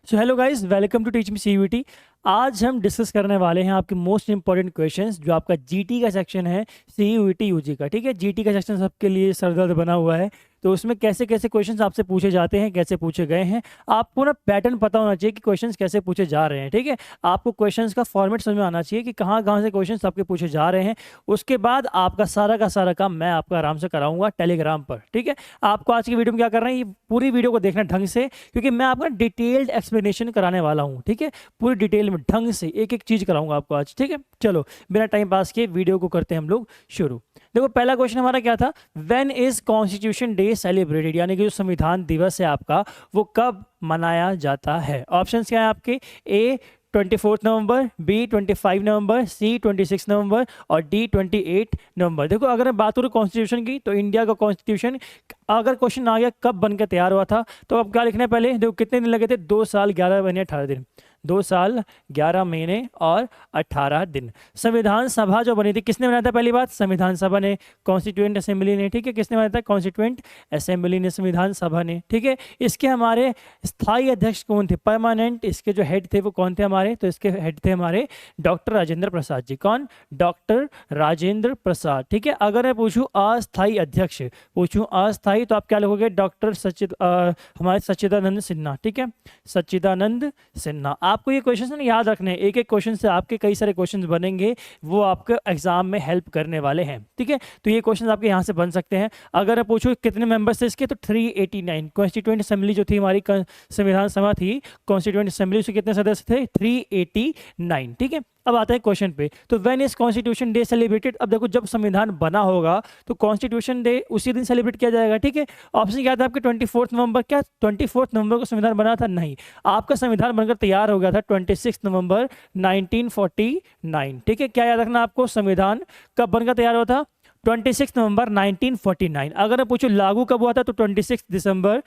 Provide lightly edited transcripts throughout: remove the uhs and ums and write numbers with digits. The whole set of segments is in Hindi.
So hello guys, welcome to teach me CUET. आज हम डिस्कस करने वाले हैं आपके मोस्ट इंपॉर्टेंट क्वेश्चंस जो आपका जीटी का सेक्शन है, सीयूईटी यूजी का। ठीक है, जीटी का सेक्शन सबके लिए सरदर्द बना हुआ है, तो उसमें कैसे कैसे क्वेश्चंस आपसे पूछे जाते हैं, कैसे पूछे गए हैं, आपको ना पैटर्न पता होना चाहिए कि क्वेश्चंस कैसे पूछे जा रहे हैं। ठीक है, आपको क्वेश्चंस का फॉर्मेट समझ में आना चाहिए कि कहाँ कहाँ से क्वेश्चंस आपके पूछे जा रहे हैं। उसके बाद आपका सारा का सारा काम मैं आपका आराम से कराऊंगा टेलीग्राम पर। ठीक है, आपको आज की वीडियो में क्या करना है, ये पूरी वीडियो को देखना ढंग से, क्योंकि मैं आपका डिटेल्ड एक्सप्लेनेशन कराने वाला हूँ। ठीक है, पूरी डिटेल में ढंग से एक एक चीज़ कराऊंगा आपको आज। ठीक है, चलो बिना टाइम पास किए वीडियो को करते हैं हम लोग शुरू। देखो, पहला क्वेश्चन हमारा क्या था, when is constitution day celebrated, यानी कि जो संविधान दिवस है आपका वो कब मनाया जाता है। ऑप्शंस क्या है आपके, ए 24 नवंबर, बी 25 नवंबर, सी 26 नवंबर और डी 28 नवंबर। देखो, अगर मैं बात करूँ कॉन्स्टिट्यूशन की, तो इंडिया का कॉन्स्टिट्यूशन अगर क्वेश्चन आ गया कब बनकर तैयार हुआ था, तो अब क्या लिखना है पहले। देखो कितने दिन लगे थे, 2 साल 11 महीने 18 दिन। 2 साल 11 महीने और 18 दिन। संविधान सभा जो बनी थी, किसने बनाया था, पहली बात संविधान सभा ने, कॉन्स्टिट्यूएंट असेंबली ने। ठीक है, किसने बनाया था, कॉन्स्टिट्यूएंट असेंबली ने, संविधान सभा ने। ठीक है, इसके हमारे स्थायी अध्यक्ष कौन थे, परमानेंट इसके जो हेड थे वो कौन थे हमारे, तो इसके हेड थे हमारे डॉक्टर राजेंद्र प्रसाद जी। कौन, डॉक्टर राजेंद्र प्रसाद। ठीक है, अगर मैं पूछूं अस्थायी अध्यक्ष, पूछूं अस्थायी, तो आप क्या लिखोगे, डॉक्टर हमारे सच्चिदानंद सिन्हा। ठीक है, सच्चिदानंद सिन्हा। आपको ये क्वेश्चन याद रखने हैं, एक एक क्वेश्चन से आपके कई सारे क्वेश्चंस बनेंगे, वो आपके एग्जाम में हेल्प करने वाले हैं। ठीक है, तो ये क्वेश्चन आपके यहाँ से बन सकते हैं। अगर मैं पूछूं कितने मेंबर्स थे इसके, तो 389। कॉन्स्टिट्यूएंट असेंबली जो थी हमारी संविधान सभा थी, कॉन्स्टिट्यूएंट असेंबली, उसके कितने सदस्य थे, 389। ठीक है, अब आता है क्वेश्चन पे, तो when is constitution day celebrated. अब देखो, जब संविधान बना होगा तो कॉन्स्टिट्यूशन डे उसी दिन सेलिब्रेट किया जाएगा। ठीक है, ऑप्शन क्या था आपके, 24 नवंबर। क्या 24 नवंबर को संविधान बना था, नहीं, आपका संविधान बनकर तैयार हो गया था 26 नवंबर 1949। ठीक है, क्या याद रखना आपको, संविधान कब बनकर तैयार हुआ था, 26 नवंबर 1949। अगर मैं पूछूं लागू कब हुआ था, तो 26 दिसंबर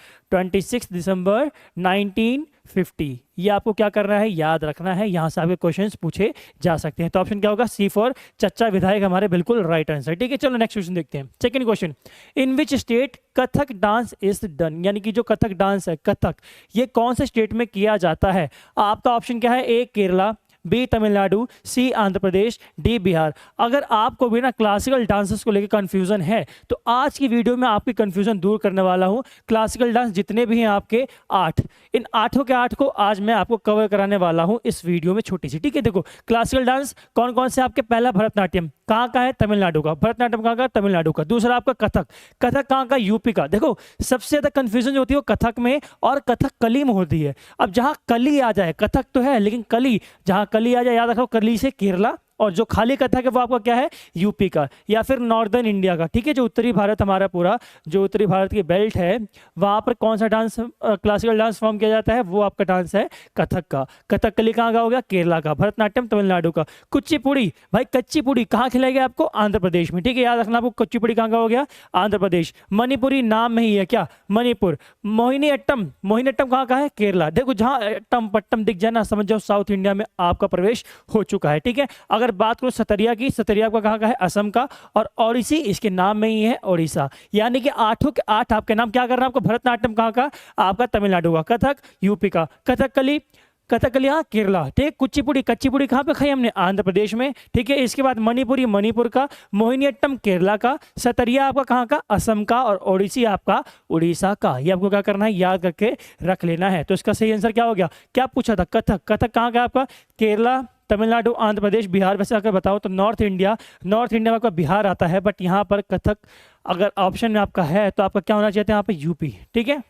1950। ये आपको क्या करना है, याद रखना है, यहाँ से आपके क्वेश्चंस पूछे जा सकते हैं। तो ऑप्शन क्या होगा, सी फॉर चच्चा विधायक हमारे बिल्कुल राइट आंसर। ठीक है, चलो नेक्स्ट क्वेश्चन देखते हैं। Second question, in which state Kathak dance is done, यानी कि जो कथक डांस है, कथक, ये कौन से स्टेट में किया जाता है। आपका ऑप्शन क्या है, ए केरला, बी तमिलनाडु, सी आंध्र प्रदेश, डी बिहार। अगर आपको भी ना क्लासिकल डांसेस को लेकर कंफ्यूजन है, तो आज की वीडियो में आपकी कंफ्यूजन दूर करने वाला हूं। क्लासिकल डांस जितने भी हैं आपके 8, इन 8 के 8 को आज मैं आपको कवर कराने वाला हूं इस वीडियो में, छोटी सी। ठीक है, देखो क्लासिकल डांस कौन कौन से आपके, पहला भरतनाट्यम, कहाँ का है, तमिलनाडु का। भरतनाट्यम कहाँ का, तमिलनाडु का। दूसरा आपका कथक, कथक कहाँ का, यूपी का। देखो सबसे ज्यादा कंफ्यूजन जो होती है वो कथक में और कथक कली में होती है। अब जहाँ कली आ जाए, कथक तो है लेकिन कली, जहाँ कली आ जाए, याद रखो कली से केरला, और जो खाली कथक है वो आपका क्या है, यूपी का या फिर नॉर्दर्न इंडिया का। ठीक है, जो उत्तरी भारत हमारा पूरा, जो उत्तरी भारत की बेल्ट है, वहाँ पर कौन सा डांस क्लासिकल डांस फॉर्म किया जाता है, वो आपका डांस है कथक का। कथकली कहाँ का हो गया, केरला का। भरतनाट्यम तमिलनाडु का। कुचिपुड़ी, भाई कच्चीपुड़ी कहाँ खिलाएगा आपको, आंध्र प्रदेश में। ठीक है, याद रखना आपको, कुचिपुड़ी कहाँ का हो गया, आंध्र प्रदेश। मणिपुरी नाम में ही है क्या, मणिपुर। मोहिनी अट्टम, मोहिनी अट्टम कहाँ का है, केरला। देखो जहाँ अट्टम पट्टम दिख जाए ना, समझ जाओ साउथ इंडिया में आपका प्रवेश हो चुका है। ठीक है, अगर बात करो सतरिया की, सतरिया का कहाँ का है, असम का। और ओडिसी इसके नाम में ही है, ओडिशा। यानी कि 8 के 8 आपके नाम क्या करना है आपको, भरतनाट्यम कहाँ का, आपका तमिलनाडु का। कथक यूपी का। कथकली, कथकली हाँ केरला। ठीक, कुचिपुड़ी, कच्चीपुड़ी कहाँ पे खाई हमने, आंध्र प्रदेश में। ठीक है, इसके बाद मणिपुरी, मणिपुर का। मोहिनीअट्टम केरला का। सतरिया आपका कहाँ का, असम का। और ओडिसी आपका उड़ीसा का। ये आपको क्या करना है, याद करके रख लेना है। तो इसका सही आंसर क्या हो गया, क्या पूछा था, कथक। कथक कहाँ का आपका, केरला, तमिलनाडु, आंध्र प्रदेश, बिहार। वैसे अगर बताओ तो नॉर्थ इंडिया में आपका बिहार आता है, बट यहाँ पर कथक अगर ऑप्शन में आपका है तो आपका क्या होना चाहिए था यहाँ पे, यूपी। ठीक है,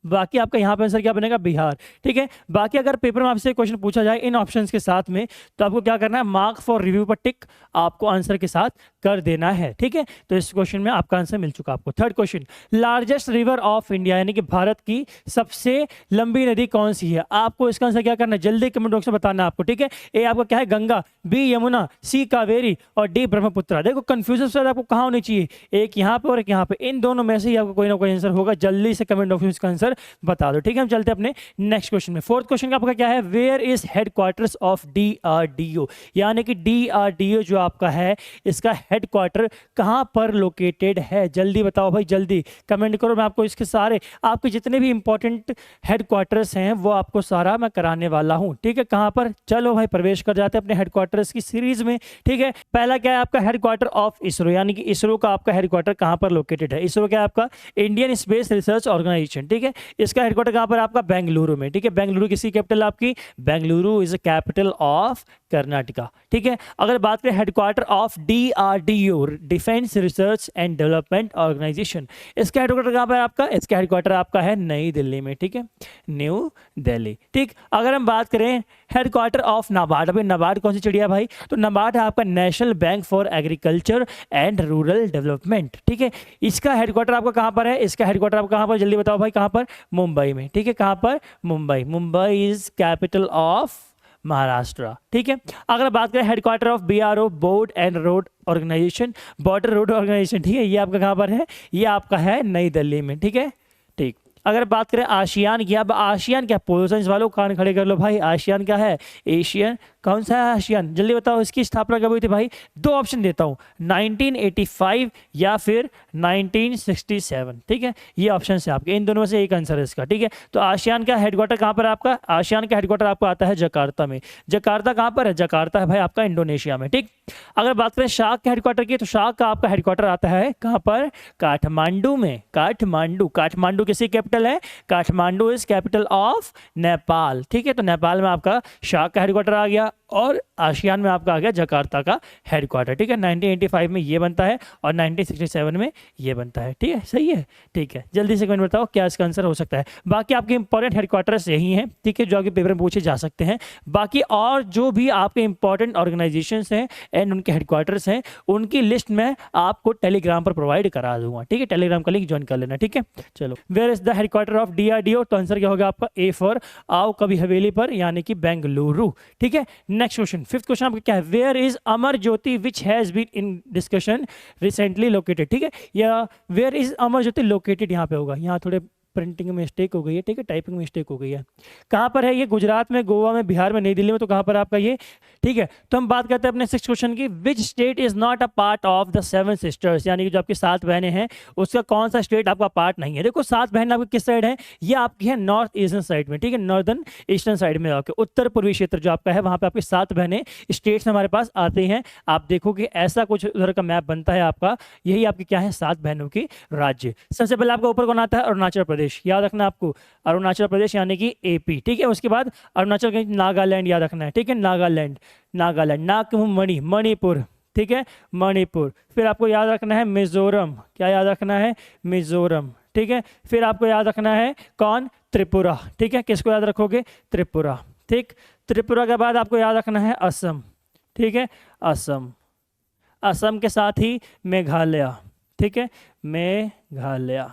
बाकी आपका यहाँ पे आंसर क्या बनेगा, बिहार। ठीक है, बाकी अगर पेपर में आपसे क्वेश्चन पूछा जाए इन ऑप्शंस के साथ में, तो आपको क्या करना है, मार्क फॉर रिव्यू पर टिक आपको आंसर के साथ कर देना है। ठीक है, तो इस क्वेश्चन में आपका आंसर मिल चुका आपको। Third question, largest river of India, यानी कि भारत की सबसे लंबी नदी कौन सी है। आपको इसका आंसर क्या करना है, जल्दी कमेंट बॉक्स में बताना आपको। ठीक है, ए आपका क्या है, गंगा, बी यमुना, सी कावेरी और डी ब्रह्मपुत्र। देखो कंफ्यूजन आपको कहाँ होनी चाहिए, एक यहाँ पे और एक यहाँ पे, इन दोनों में से ही आपको कोई ना कोई आंसर होगा। जल्दी से कमेंट बॉक्स में इसका आंसर आंसर बता दो, ठीक है। हम चलते हैं अपने नेक्स्ट क्वेश्चन में। फोर्थ क्वेश्चन का आपका क्या है, where is headquarters of DRDO, यानी कि DRDO जो आपका है इसका हेडक्वार्टर कहाँ पर लोकेटेड है, जल्दी बताओ भाई, जल्दी कमेंट करो। मैं आपको इसके सारे आपके जितने भी इंपॉर्टेंट हेडक्वार्टर्स हैं वो आपको सारा मैं कराने वाला हूँ, ठीक है। कहाँ पर, चलो भाई प्रवेश कर जाते हैं अपने हेडक्वार्टर्स की सीरीज में, ठीक है। पहला क्या है आपका, हेडक्वार्टर ऑफ इसरो, यानी कि इसरो का आपका हेडक्वार्टर कहाँ पर लोकेटेड है। इसरो क्या है आपका, इंडियन स्पेस रिसर्च ऑर्गेनाइजेशन, ठीक है। इसका हेडक्वार्टर कहाँ पर आपका, बेंगलुरु में, ठीक है। बेंगलुरु किसकी कैपिटल आपकी, Bengaluru is the capital of Karnataka, ठीक है। अगर बात करें headquarter of DRDO, defence research and development organisation, इसका हेडक्वार्टर कहाँ पर आपका, इसका हेडक्वार्टर आपका है नई दिल्ली में, ठीक है, न्यू दिल्ली, ठीक। अगर हम बात करें हेडक्वार्टर ऑफ नाबार्ड, अभी नाबार्ड कौन सी चिड़िया भाई, तो नाबार्ड है आपका national bank for agriculture and rural development, ठीक है। इसका हेडक्वार्टर आपका कहाँ पर है, इसका हेडक्वार्टर आपका कहाँ पर, जल्दी बताओ भाई, कहाँ पर, मुंबई में, ठीक है। कहाँ पर, Mumbai, Mumbai is capital of Maharashtra, ठीक है। अगर बात करें headquarter of BRO, board and road organisation, border road organisation, ठीक है, ये आपका कहाँ पर है, ये आपका है नई दिल्ली में, ठीक है, ठीक। अगर बात करें आशियान की, अब आशियान क्या, पोजिशन वालों कान खड़े कर लो भाई, आशियान क्या है, एशियन, कौन सा है आशियान, जल्दी बताओ। इसकी स्थापना कब हुई थी भाई, दो ऑप्शन देता हूँ, 1985 या फिर 1967, ठीक है। ये ऑप्शन है आपके, इन दोनों में से एक आंसर है इसका, ठीक है। तो आशियान का हेडक्वार्टर कहाँ पर आपका, आशियान का हेडक्वार्टर आपको आता है जकार्ता में। जकार्ता कहाँ पर है, जकार्ता है भाई आपका इंडोनेशिया में, ठीक। अगर बात करें शार्क के हेडक्वार्टर की, तो शार्क का आपका हेडक्वार्टर आता है कहाँ पर, काठमांडू में, काठमांडू। काठमांडू किसी कैपिटल है, Kathmandu is capital of Nepal, ठीक है। तो नेपाल में आपका शार्क का हेडक्वार्टर आ गया और आशियान में आपका आ गया जकार्ता का हेडक्वार्टर, ठीक है। 1985 में ये बनता है और 1967 में ये बनता है, ठीक है, सही है, ठीक है। जल्दी से कमेंट बताओ क्या इसका आंसर हो सकता है। बाकी आपके इंपॉर्टेंट हेडक्वार्टर्स यही हैं, ठीक है, जो आपके पेपर में पूछे जा सकते हैं। बाकी और जो भी आपके इंपॉर्टेंट ऑर्गेनाइजेशंस हैं एंड उनके हेडक्वार्टर्स हैं, उनकी लिस्ट मैं आपको टेलीग्राम पर प्रोवाइड करा दूंगा, ठीक है। टेलीग्राम का लिंक ज्वाइन कर लेना, ठीक है। चलो, where is the headquarter of DRDO, तो आंसर क्या होगा आपका, A फॉर आओ कभी हवेली पर, यानी कि बेंगलुरु, ठीक है। नेक्स्ट क्वेश्चन, फिफ्थ क्वेश्चन आपका क्या है, where is Amar Jyoti which has been in discussion recently located, ठीक है। या where is Amar Jyoti located, यहाँ पे होगा, यहाँ थोड़े प्रिंटिंग में मिस्टेक हो गई है, ठीक है, टाइपिंग में मिस्टेक हो गई है। कहाँ पर है ये, गुजरात में, गोवा में, बिहार में, नई दिल्ली में, तो कहाँ पर आपका ये, ठीक है। तो हम बात करते हैं अपने सिक्स क्वेश्चन की, which state is not a part of the seven sisters, यानी कि जो आपकी सात बहनें हैं उसका कौन सा स्टेट आपका पार्ट नहीं है। देखो सात बहनें आपकी किस साइड है, ये आपकी है नॉर्थ ईस्टर्न साइड में, ठीक है, नॉर्दर्न ईस्टर्न साइड में, आपके उत्तर पूर्वी क्षेत्र जो आपका है वहाँ पे आपकी सात बहनें स्टेट्स हमारे पास आते हैं। आप देखोगे ऐसा कुछ उधर का मैप बनता है आपका, यही आपकी क्या है, सात बहनों की राज्य। सबसे पहले आपका ऊपर कौन आता है, अरुणाचल प्रदेश, याद रखना आपको, अरुणाचल प्रदेश यानी कि AP, ठीक है। उसके बाद अरुणाचल के नागालैंड याद रखना है, ठीक है, नागालैंड, नागालैंड, नागमणि, मणिपुर, ठीक है, मणिपुर। फिर आपको याद रखना है मिजोरम, क्या याद रखना है, मिजोरम, ठीक है। फिर आपको याद रखना है कौन, त्रिपुरा, ठीक है। किसको याद रखोगे, त्रिपुरा, ठीक। त्रिपुरा के बाद आपको याद रखना है असम, ठीक है, असम, असम के साथ ही मेघालय, ठीक है, मेघालय।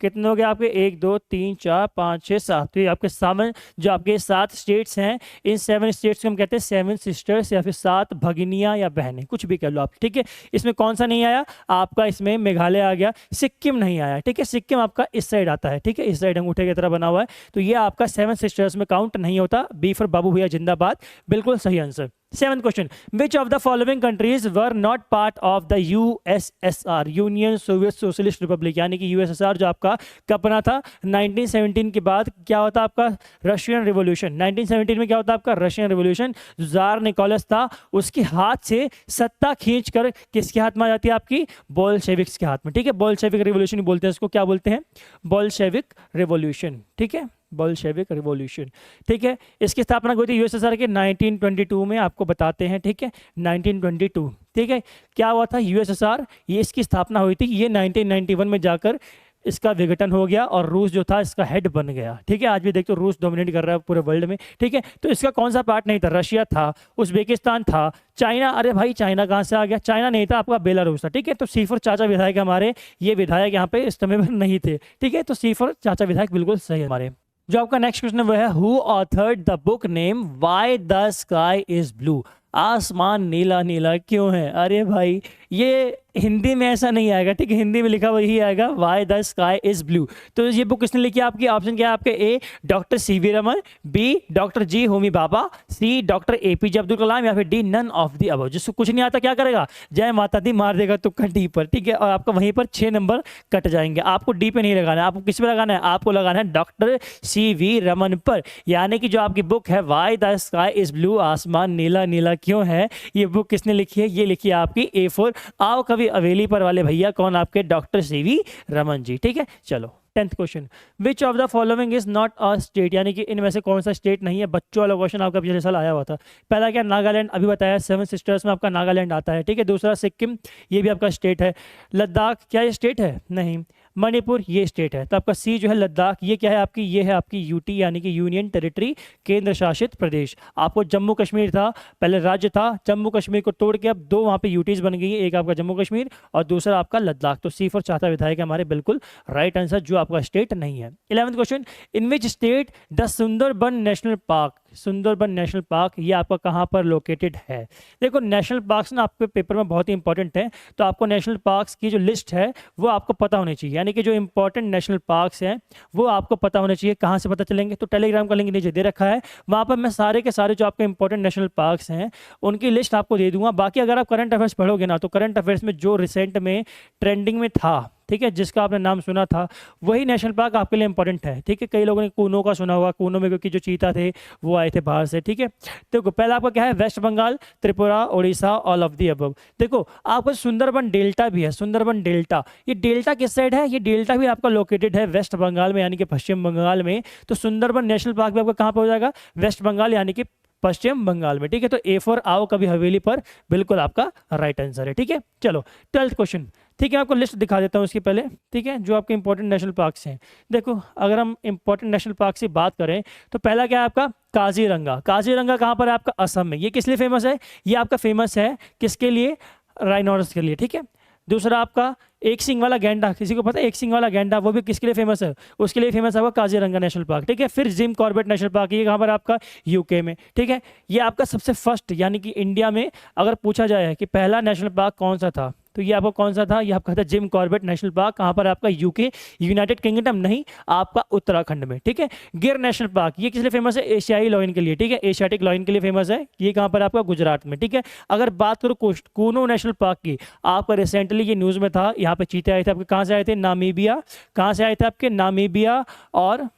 कितने हो गए आपके, 1 2 3 4 5 6 7, तो ये आपके सामने जो आपके 7 स्टेट्स हैं, इन 7 स्टेट्स को हम कहते हैं सेवन सिस्टर्स या फिर 7 भगिनियाँ या बहनें, कुछ भी कह लो आप, ठीक है। इसमें कौन सा नहीं आया आपका, इसमें मेघालय आ गया, सिक्किम नहीं आया, ठीक है, सिक्किम आपका इस साइड आता है, ठीक है, इस साइड अंगूठे की तरह बना हुआ है, तो ये आपका 7 सिस्टर्स में काउंट नहीं होता। B फॉर बाबू भैया जिंदाबाद, बिल्कुल सही answer. Seventh question, which of the following countries were not part of the USSR, union Soviet socialist Republic, यानी कि USSR जो आपका कब बना था, 1917 के बाद क्या होता आपका, रशियन रिवॉल्यूशन। 1917 में क्या होता आपका, रशियन रिवॉल्यूशन। जार निकोलस था, उसके हाथ से सत्ता खींचकर किसके हाथ में आ जाती है आपकी, बोल्शेविक्स के हाथ में, ठीक है। बोल्शेविक रिवॉल्यूशन बोलते हैं इसको, क्या बोलते हैं, बोल्शेविक रिवॉल्यूशन, ठीक है, बोल्शेविक रिवॉल्यूशन, ठीक है। इसकी स्थापना हुई थी USSR के 1922 में, आपको बताते हैं, ठीक है, 1922, ठीक है। क्या हुआ था USSR, ये इसकी स्थापना हुई थी, ये 1991 में जाकर इसका विघटन हो गया और रूस जो था इसका हेड बन गया, ठीक है। आज भी देखते हो रूस डोमिनेट कर रहा है पूरे वर्ल्ड में, ठीक है। तो इसका कौन सा पार्ट नहीं था, रशिया था, उज्बेकिस्तान था, चाइना, अरे भाई चाइना कहाँ से आ गया, चाइना नहीं था, आपका बेलारूस था, ठीक है। तो C फॉर चाचा विधायक हमारे, ये विधायक यहाँ पे इस समय पर नहीं थे, ठीक है। तो C फॉर चाचा विधायक बिल्कुल सही है हमारे। जो आपका नेक्स्ट क्वेश्चन है वो है, who authored the book name why the sky is blue, आसमान नीला नीला क्यों है। अरे भाई ये हिंदी में ऐसा नहीं आएगा, ठीक है, हिंदी में लिखा हुआ यही आएगा, why the sky is blue. तो ये बुक किसने लिखी है आपकी? ऑप्शन क्या है आपके? A doctor CV Raman, B doctor J Homi Bhabha, C doctor APJ Abdul Kalam, या फिर D none of the above. जिसको कुछ नहीं आता क्या करेगा? जय माता दी मार देगा तुक्का डी पर, ठीक है, और आपका वहीं पर 6 नंबर कट जाएंगे। आपको डी पे नहीं लगाना है, आपको किस पे लगाना है? आपको लगाना है डॉक्टर सीवी रमन पर। यानी कि जो आपकी बुक है why the sky is blue, आसमान नीला नीला क्यों है, ये बुक किसने लिखी है? ये लिखी है आपकी A4 आओ कभी हवेली पर वाले भैया, कौन? आपके डॉक्टर सीवी रमन जी, ठीक है। चलो 10th question, which of the following is not a state, यानी कि इनमें से कौन सा स्टेट नहीं है? बच्चों वाला क्वेश्चन आपका पिछले साल आया हुआ था। पहला क्या? नागालैंड, अभी बताया 7 सिस्टर्स में आपका नागालैंड आता है, ठीक है। दूसरा सिक्किम, ये भी आपका स्टेट है। लद्दाख, क्या ये स्टेट है? नहीं। मणिपुर, ये स्टेट है। तो आपका सी जो है लद्दाख, ये क्या है आपकी? ये है आपकी यूटी, यानी कि यूनियन टेरिटरी, केंद्र शासित प्रदेश। आपको जम्मू कश्मीर था, पहले राज्य था, जम्मू कश्मीर को तोड़ के अब 2 वहाँ पे यूटीज बन गई है, एक आपका जम्मू कश्मीर और दूसरा आपका लद्दाख। तो सी फॉर चाहता विधायक हमारे बिल्कुल राइट आंसर, जो आपका स्टेट नहीं है। 11th question, in which state the Sundarban national park, Sundarban national park ये आपका कहाँ पर लोकेटेड है? देखो नेशनल पार्क्स ना आपके पेपर में बहुत ही इंपॉर्टेंट है, तो आपको नेशनल पार्क्स की जो लिस्ट है वो आपको पता होनी चाहिए, यानी कि जो इंपॉर्टेंट नेशनल पार्क्स हैं वो आपको पता होने चाहिए। कहाँ से पता चलेंगे? तो टेलीग्राम का लिंक नीचे दे रखा है, वहाँ पर मैं सारे के सारे जो आपके इंपॉर्टेंट नेशनल पार्क्स हैं उनकी लिस्ट आपको दे दूंगा। बाकी अगर आप करंट अफेयर्स पढ़ोगे ना, तो करंट अफेयर्स में जो रिसेंट में ट्रेंडिंग में था, ठीक है, जिसका आपने नाम सुना था, वही नेशनल पार्क आपके लिए इंपॉर्टेंट है, ठीक है। कई लोगों ने कूनो का सुना होगा, कूनो में क्योंकि जो चीता थे वो आए थे बाहर से, ठीक है। देखो पहला आपका क्या है? West Bengal, Tripura, Orissa, all of the above. देखो आपको सुंदरबन डेल्टा भी है, सुंदरबन डेल्टा, ये डेल्टा किस साइड है? ये डेल्टा भी आपका लोकेटेड है वेस्ट बंगाल में, यानी कि पश्चिम बंगाल में। तो सुंदरबन नेशनल पार्क भी आपका कहाँ पर हो जाएगा? वेस्ट बंगाल, यानी कि पश्चिम बंगाल में, ठीक है। तो A4 आओ कभी हवेली पर बिल्कुल आपका राइट आंसर है, ठीक है। चलो 12th क्वेश्चन, ठीक है, आपको लिस्ट दिखा देता हूँ उसके पहले, ठीक है, जो आपके इंपॉर्टेंट नेशनल पार्क्स हैं। देखो अगर हम इंपॉर्टेंट नेशनल पार्क की बात करें तो पहला क्या है आपका? काजीरंगा। काजीरंगा कहाँ पर है आपका? असम में। ये किस लिए फेमस है? ये आपका फेमस है किसके लिए? राइनोसरस के लिए, ठीक है। दूसरा आपका एक सिंग वाला गैंडा, किसी को पता है एक सिंग वाला गैंडा? वो भी किसके लिए फेमस है? उसके लिए फेमस है आपका काजीरंगा नेशनल पार्क, ठीक है। फिर जिम कॉर्बेट नेशनल पार्क, ये कहाँ पर आपका? यूके में, ठीक है। ये आपका सबसे फर्स्ट, यानी कि इंडिया में अगर पूछा जाए कि पहला नेशनल पार्क कौन सा था, तो ये आपको कौन सा था? ये आपका था जिम कॉर्बेट नेशनल पार्क। कहाँ पर आपका? यूके, यूनाइटेड किंगडम नहीं, आपका उत्तराखंड में, ठीक है। गिर नेशनल पार्क, ये किस लिए फेमस है? एशियाई लॉयन के लिए, ठीक है, एशियाटिक लॉयन के लिए फेमस है। ये कहाँ पर आपका? गुजरात में, ठीक है। अगर बात करो कूनो नेशनल पार्क की, आपका रिसेंटली ये न्यूज़ में था, यहाँ पे चीते आए थे आपके, कहाँ से आए थे? नामीबिया। कहाँ से आए थे आपके? नामीबिया, और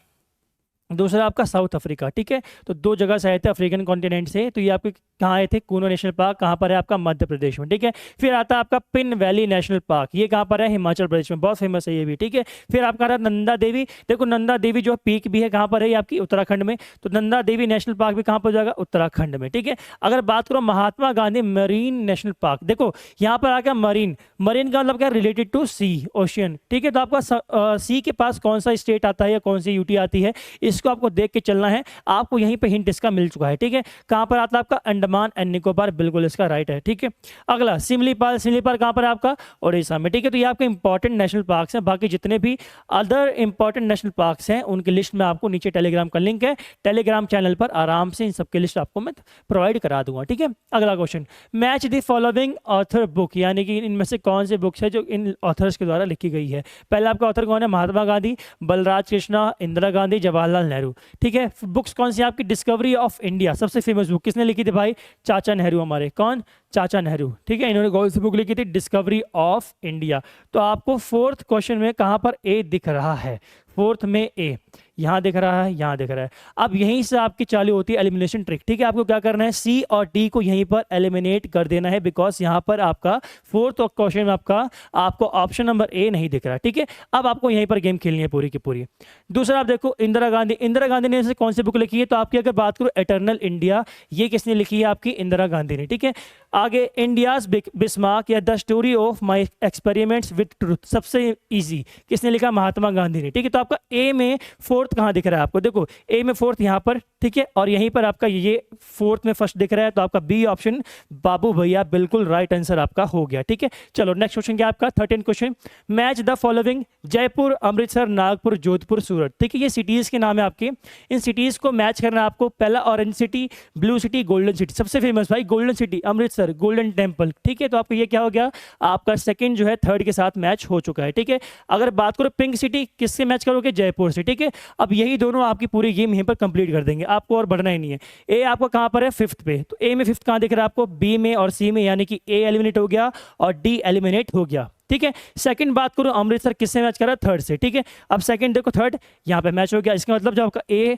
दूसरा आपका साउथ अफ्रीका, ठीक है। तो 2 जगह से आए थे अफ्रीकन कॉन्टिनेंट से। तो ये आपके कहाँ आए थे? कूनो नेशनल पार्क, कहाँ पर है आपका? मध्य प्रदेश में, ठीक है। फिर आता है आपका पिन वैली नेशनल पार्क, ये कहाँ पर है? हिमाचल प्रदेश में, बहुत फेमस है ये भी, ठीक है। फिर आपका रहा नंदा देवी। देखो नंदा देवी जो पीक भी है कहाँ पर है? ये आपकी उत्तराखंड में। तो नंदा देवी नेशनल पार्क भी कहाँ पर जाएगा? उत्तराखंड में, ठीक है। अगर बात करो Mahatma Gandhi marine national park, देखो यहाँ पर आ गया मरीन। मरीन का मतलब क्या? रिलेटेड टू सी, ओशियन, ठीक है। तो आपका सी के पास कौन सा स्टेट आता है या कौन सी यूटी आती है, इसको आपको देख के चलना है। आपको यहीं पे हिंट इसका मिल चुका है, ठीक है। कहां पर आता है आपका? अंडमान एंड निकोबार, बिल्कुल इसका राइट है, ठीक है। अगला सिमलीपाल, सिमलीपाल कहां पर है आपका? उड़ीसा में, ठीक है। तो ये आपके इंपॉर्टेंट नेशनल पार्क्स हैं। बाकी जितने भी अदर इंपॉर्टेंट नेशनल पार्क्स हैं उनकी लिस्ट में आपको नीचे टेलीग्राम का लिंक है, टेलीग्राम चैनल पर आराम से इन सबकी लिस्ट आपको मैं प्रोवाइड करा दूंगा, ठीक है। अगला question, match the following author book, यानी कि इनमें से कौन से बुक्स है जो इन ऑथर्स के द्वारा लिखी गई है। पहला आपका ऑथर कौन है? महात्मा गांधी, बलराज कृष्णा, इंदिरा गांधी, जवाहरलाल नेहरू, ठीक है। बुक्स कौन सी आपकी? डिस्कवरी ऑफ इंडिया, सबसे फेमस बुक किसने लिखी थी भाई? चाचा नेहरू हमारे, कौन? चाचा नेहरू, ठीक है। इन्होंने कौन सी बुक लिखी थी? Discovery of India. तो आपको 4th क्वेश्चन में कहां पर ए दिख रहा है? 4th में ए यहाँ दिख रहा है, यहाँ दिख रहा है। अब यहीं से आपकी चालू होती है एलिमिनेशन ट्रिक, ठीक है। आपको क्या करना है? सी और डी को यहीं पर एलिमिनेट कर देना है, बिकॉज यहाँ पर आपका 4th क्वेश्चन में आपको ऑप्शन नंबर ए नहीं दिख रहा, ठीक है। अब आपको यहीं पर गेम खेलनी है पूरी की पूरी। दूसरा आप देखो इंदिरा गांधी, इंदिरा गांधी ने ऐसे कौन सी बुक लिखी है? तो आपकी अगर बात करो एटर्नल इंडिया, ये किसने लिखी है? आपकी इंदिरा गांधी ने, ठीक है। आगे इंडियाज बिस्मार्क या the story of my experiments with truth, सबसे ईजी किसने लिखा? महात्मा गांधी ने, ठीक है। तो आपका ए में फोर्थ कहाँ दिख रहा है आपको, देखो ए में फोर्थ यहाँ पर, ठीक है, और यहीं पर आपका ये फोर्थ में फर्स्ट दिख रहा है, तो आपका बी ऑप्शन बाबू भैया बिल्कुल राइट आंसर आपका हो गया। ठीक है, चलो नेक्स्ट क्वेश्चन क्या आपका 13 question, match the following Jaipur, Amritsar, Nagpur, Jodhpur, Surat. ठीक है, ये सिटीज के नाम है आपके, इन सिटीज को मैच करना है आपको। पहला orange city, blue city, golden city, सबसे फेमस भाई golden city Amritsar, golden temple. ठीक है, तो आपका ये क्या हो गया, आपका सेकंड जो है थर्ड के साथ मैच हो चुका है। ठीक है, अगर बात करो पिंक सिटी, किससे मैच करोगे, जयपुर से। ठीक है, अब यही दोनों आपकी पूरी गेम यहीं पर कंप्लीट कर देंगे, आपको और बढ़ना ही नहीं है। ए आपको कहाँ पर है, फिफ्थ पे, तो ए में फिफ्थ कहाँ दिख रहा है आपको, बी में और सी में, यानी कि ए एलिमिनेट हो गया और डी एलिमिनेट हो गया। ठीक है, सेकंड बात करो अमृतसर किससे मैच कर रहा है, थर्ड से। ठीक है, अब सेकंड देखो थर्ड यहाँ पे मैच हो गया, इसका मतलब जो आपका ए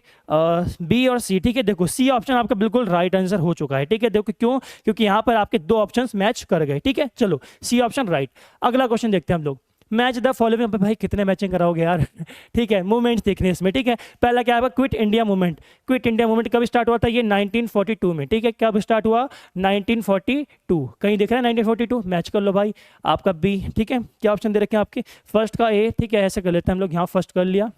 बी और सी, ठीक है, देखो सी ऑप्शन आपका बिल्कुल राइट आंसर हो चुका है। ठीक है, देखो क्यों, क्योंकि यहाँ पर आपके दो ऑप्शंस मैच कर गए। ठीक है, चलो सी ऑप्शन राइट। अगला क्वेश्चन देखते हैं हम लोग, मैच द फॉलोइंग, भाई कितने मैचिंग कराओगे यार ठीक है, मूवमेंट्स देखने इसमें। ठीक है, पहला क्या है, quit India movement. Quit India movement कब स्टार्ट हुआ था, ये 1942 में। ठीक है, कब स्टार्ट हुआ, 1942, कहीं दिख रहा है 1942, मैच कर लो भाई, आपका बी। ठीक है, क्या ऑप्शन दे रखे हैं आपके, फर्स्ट का ए। ठीक है, ऐसे कर लेते हैं हम लोग, यहाँ फर्स्ट कर लिया,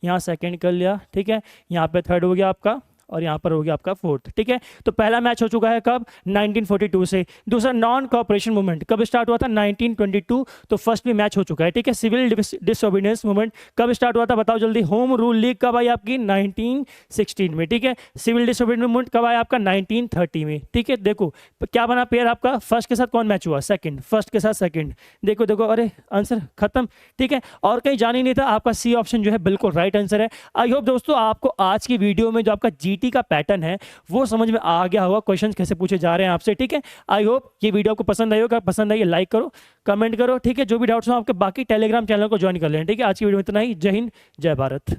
यहाँ सेकेंड कर लिया, ठीक है, यहाँ पे थर्ड हो गया आपका, और यहाँ पर हो गया आपका फोर्थ। ठीक है, तो पहला मैच हो चुका है कब, 1942 से। दूसरा नॉन कॉपरेशन मूवमेंट कब स्टार्ट हुआ था, 1922, तो फर्स्ट भी मैच हो चुका है। ठीक है, सिविल डिसोबीडियंस मूवमेंट कब स्टार्ट हुआ था, बताओ जल्दी। होम रूल लीग कब आई आपकी, 1916 में। ठीक है, सिविल डिसोबीडियंस मूवमेंट कब आया आपका, 1930 में। ठीक है, देखो क्या बना पेयर आपका, फर्स्ट के साथ कौन मैच हुआ, सेकंड, फर्स्ट के साथ सेकंड, देखो देखो, अरे आंसर खत्म। ठीक है, और कहीं जान ही नहीं था, आपका सी ऑप्शन जो है बिल्कुल राइट आंसर है। आई होप दोस्तों आपको आज की वीडियो में जो आपका जीटी का पैटर्न है वो समझ में आ गया होगा, क्वेश्चंस कैसे पूछे जा रहे हैं आपसे। ठीक है, आई होप ये वीडियो आपको पसंद आई होगा, पसंद आई लाइक करो, कमेंट करो। ठीक है, जो भी डाउट्स हो आपके बाकी टेलीग्राम चैनल को ज्वाइन कर लें। ठीक है, आज की वीडियो में इतना ही। जय हिंद, जय भारत।